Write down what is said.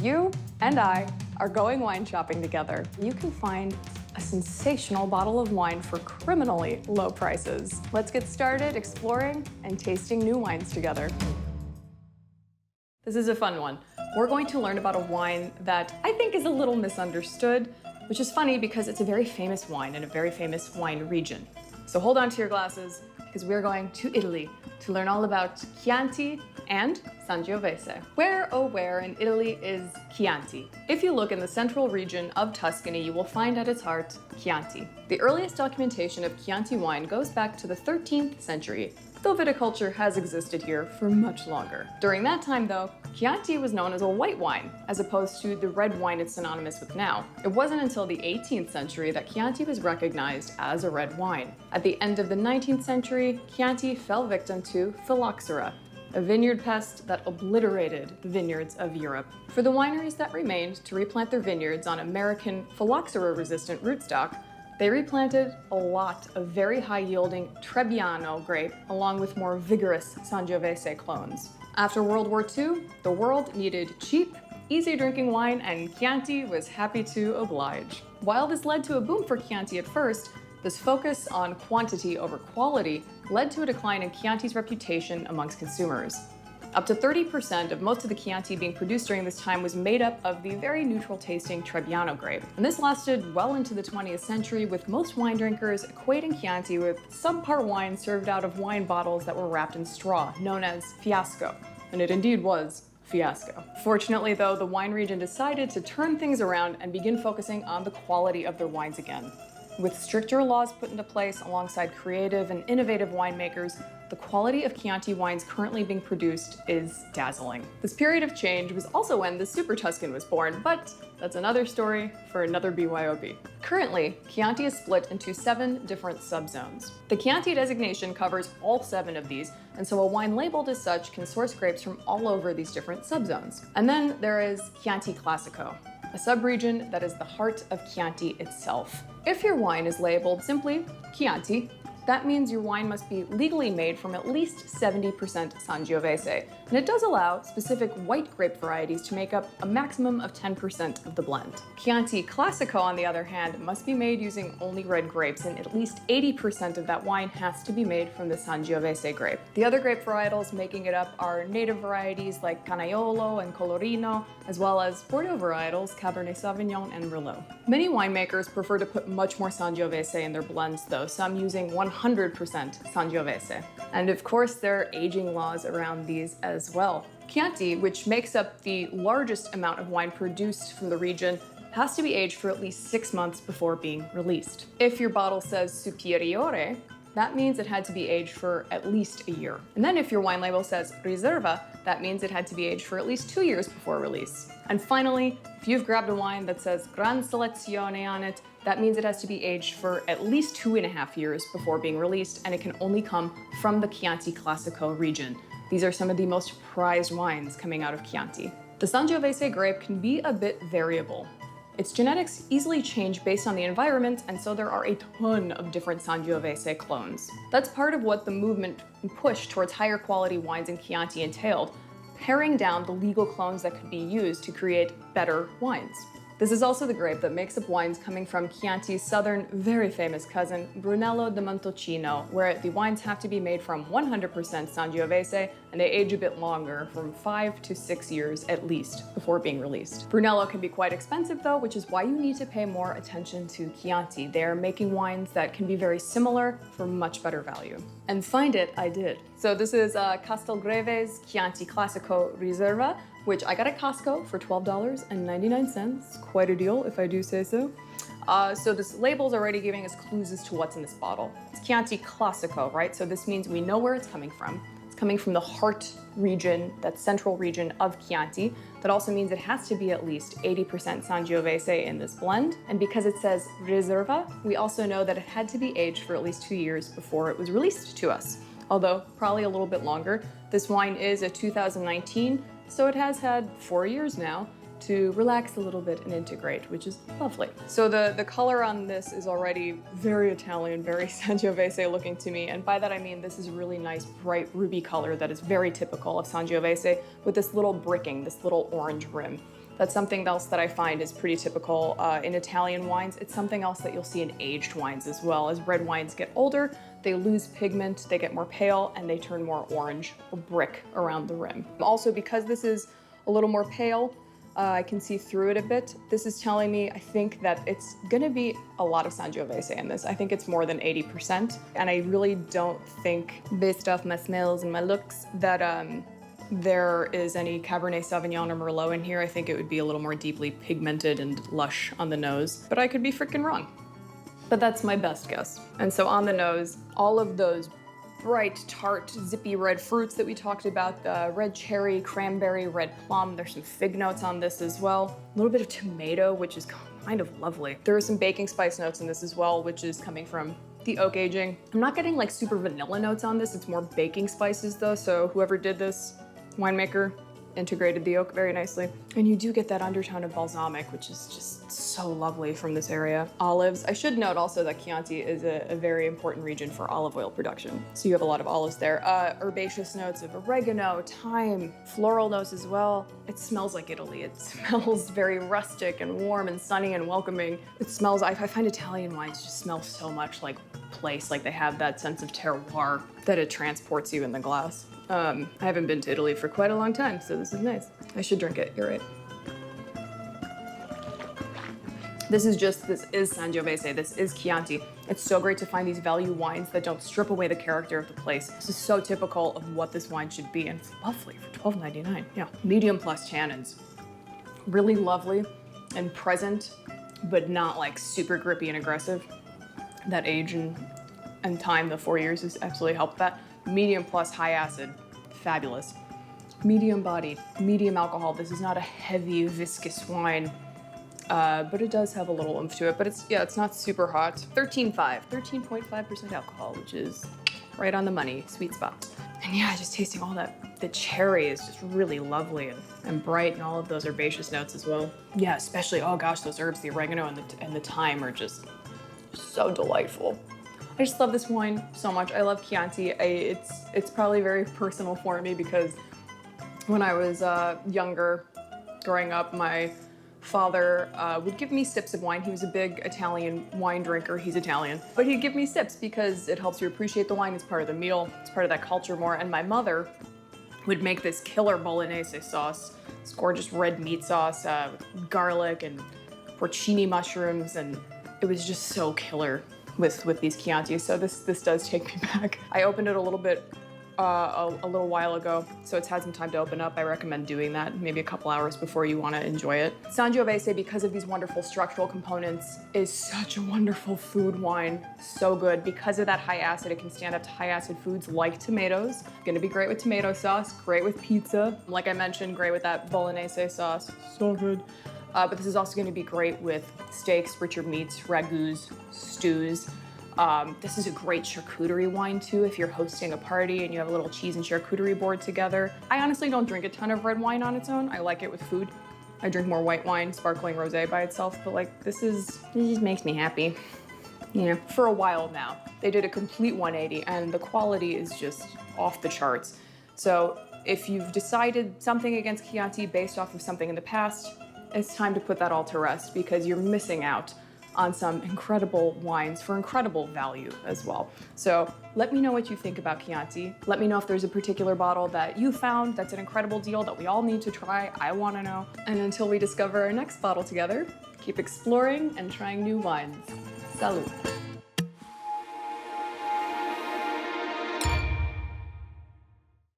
You and I are going wine shopping together. You can find a sensational bottle of wine for criminally low prices. Let's get started exploring and tasting new wines together. This is a fun one. We're going to learn about a wine that I think is a little misunderstood, which is funny because it's a very famous wine in a very famous wine region. So hold on to your glasses because we're going to Italy to learn all about Chianti and Sangiovese. Where, oh where in Italy is Chianti? If you look in the central region of Tuscany, you will find at its heart Chianti. The earliest documentation of Chianti wine goes back to the 13th century, though viticulture has existed here for much longer. During that time though, Chianti was known as a white wine, as opposed to the red wine it's synonymous with now. It wasn't until the 18th century that Chianti was recognized as a red wine. At the end of the 19th century, Chianti fell victim to phylloxera, a vineyard pest that obliterated the vineyards of Europe. For the wineries that remained to replant their vineyards on American phylloxera-resistant rootstock, they replanted a lot of very high-yielding Trebbiano grape along with more vigorous Sangiovese clones. After World War II, the world needed cheap, easy-drinking wine, and Chianti was happy to oblige. While this led to a boom for Chianti at first, this focus on quantity over quality led to a decline in Chianti's reputation amongst consumers. Up to 30% of most of the Chianti being produced during this time was made up of the very neutral-tasting Trebbiano grape. And this lasted well into the 20th century, with most wine drinkers equating Chianti with subpar wine served out of wine bottles that were wrapped in straw, known as fiasco. And it indeed was fiasco. Fortunately though, the wine region decided to turn things around and begin focusing on the quality of their wines again. With stricter laws put into place alongside creative and innovative winemakers, the quality of Chianti wines currently being produced is dazzling. This period of change was also when the Super Tuscan was born, but that's another story for another BYOB. Currently, Chianti is split into 7 different subzones. The Chianti designation covers all 7 of these, and so a wine labeled as such can source grapes from all over these different subzones. And then there is Chianti Classico, a subregion that is the heart of Chianti itself. If your wine is labeled simply Chianti, that means your wine must be legally made from at least 70% Sangiovese, and it does allow specific white grape varieties to make up a maximum of 10% of the blend. Chianti Classico, on the other hand, must be made using only red grapes, and at least 80% of that wine has to be made from the Sangiovese grape. The other grape varietals making it up are native varieties like Canaiolo and Colorino, as well as Bordeaux varietals Cabernet Sauvignon and Merlot. Many winemakers prefer to put much more Sangiovese in their blends though, some using 100% Sangiovese. And of course, there are aging laws around these as well. Chianti, which makes up the largest amount of wine produced from the region, has to be aged for at least 6 months before being released. If your bottle says superiore, that means it had to be aged for at least a year. And then if your wine label says Riserva, that means it had to be aged for at least 2 years before release. And finally, if you've grabbed a wine that says Gran Selezione on it, that means it has to be aged for at least 2.5 years before being released, and it can only come from the Chianti Classico region. These are some of the most prized wines coming out of Chianti. The Sangiovese grape can be a bit variable. Its genetics easily change based on the environment, and so there are a ton of different Sangiovese clones. That's part of what the movement and push towards higher quality wines in Chianti entailed, paring down the legal clones that could be used to create better wines. This is also the grape that makes up wines coming from Chianti's southern, very famous cousin, Brunello di Montalcino, where the wines have to be made from 100% Sangiovese, and they age a bit longer, from 5 to 6 years at least, before being released. Brunello can be quite expensive though, which is why you need to pay more attention to Chianti. They're making wines that can be very similar for much better value. And find it, I did. So this is Castelgrave's Chianti Classico Riserva, which I got at Costco for $12.99. Quite a deal, if I do say so. So this label's already giving us clues as to what's in this bottle. It's Chianti Classico, right? So this means we know where it's coming from. It's coming from the heart region, that central region of Chianti. That also means it has to be at least 80% Sangiovese in this blend. And because it says Riserva, we also know that it had to be aged for at least 2 years before it was released to us. Although probably a little bit longer. This wine is a 2019, so it has had 4 years now to relax a little bit and integrate, which is lovely. So the color on this is already very Italian, very Sangiovese looking to me. And by that I mean this is a really nice bright ruby color that is very typical of Sangiovese, with this little bricking, this little orange rim. That's something else that I find is pretty typical in Italian wines. It's something else that you'll see in aged wines as well. As red wines get older, they lose pigment, they get more pale, and they turn more orange or brick around the rim. Also, because this is a little more pale, I can see through it a bit. This is telling me, I think that it's gonna be a lot of Sangiovese in this. I think it's more than 80%. And I really don't think, based off my smells and my looks, that there is any Cabernet Sauvignon or Merlot in here. I think it would be a little more deeply pigmented and lush on the nose, but I could be freaking wrong. But that's my best guess. And so on the nose, all of those bright, tart, zippy red fruits that we talked about, the red cherry, cranberry, red plum. There's some fig notes on this as well. A little bit of tomato, which is kind of lovely. There are some baking spice notes in this as well, which is coming from the oak aging. I'm not getting like super vanilla notes on this. It's more baking spices though. So whoever did this, winemaker, integrated the oak very nicely. And you do get that undertone of balsamic, which is just so lovely from this area. Olives. I should note also that Chianti is a very important region for olive oil production. So you have a lot of olives there. Herbaceous notes of oregano, thyme, floral notes as well. It smells like Italy. It smells very rustic and warm and sunny and welcoming. It smells, I find Italian wines just smell so much like place, like they have that sense of terroir that it transports you in the glass. I haven't been to Italy for quite a long time, so this is nice. I should drink it, you're right. This is Sangiovese, this is Chianti. It's so great to find these value wines that don't strip away the character of the place. This is so typical of what this wine should be, and it's lovely for $12.99, yeah. Medium plus tannins. Really lovely and present, but not like super grippy and aggressive. That age and time, the 4 years has absolutely helped that. Medium plus high acid, fabulous. Medium bodied, medium alcohol. This is not a heavy, viscous wine, but it does have a little oomph to it, but it's not super hot. 13.5% alcohol, which is right on the money, sweet spot. And yeah, just tasting all that, the cherry is just really lovely and bright, and all of those herbaceous notes as well. Yeah, especially, oh gosh, those herbs, the oregano and the thyme are just so delightful. I just love this wine so much. I love Chianti. It's probably very personal for me because when I was younger, growing up, my father would give me sips of wine. He was a big Italian wine drinker. He's Italian. But he'd give me sips because it helps you appreciate the wine. It's part of the meal. It's part of that culture more. And my mother would make this killer bolognese sauce, this gorgeous red meat sauce, garlic and porcini mushrooms, and it was just so killer with these Chianti, so this does take me back. I opened it a little bit, a little while ago, so it's had some time to open up. I recommend doing that maybe a couple hours before you want to enjoy it. Sangiovese, because of these wonderful structural components, is such a wonderful food wine. So good. Because of that high acid, it can stand up to high acid foods like tomatoes. Gonna be great with tomato sauce, great with pizza. Like I mentioned, great with that bolognese sauce. So good. But this is also going to be great with steaks, richer meats, ragouts, stews. This is a great charcuterie wine too if you're hosting a party and you have a little cheese and charcuterie board together. I honestly don't drink a ton of red wine on its own. I like it with food. I drink more white wine, sparkling rosé by itself, but like this just makes me happy. Yeah, for a while now. They did a complete 180 and the quality is just off the charts. So if you've decided something against Chianti based off of something in the past, it's time to put that all to rest because you're missing out on some incredible wines for incredible value as well. So let me know what you think about Chianti. Let me know if there's a particular bottle that you found that's an incredible deal that we all need to try. I want to know. And until we discover our next bottle together, keep exploring and trying new wines. Salud.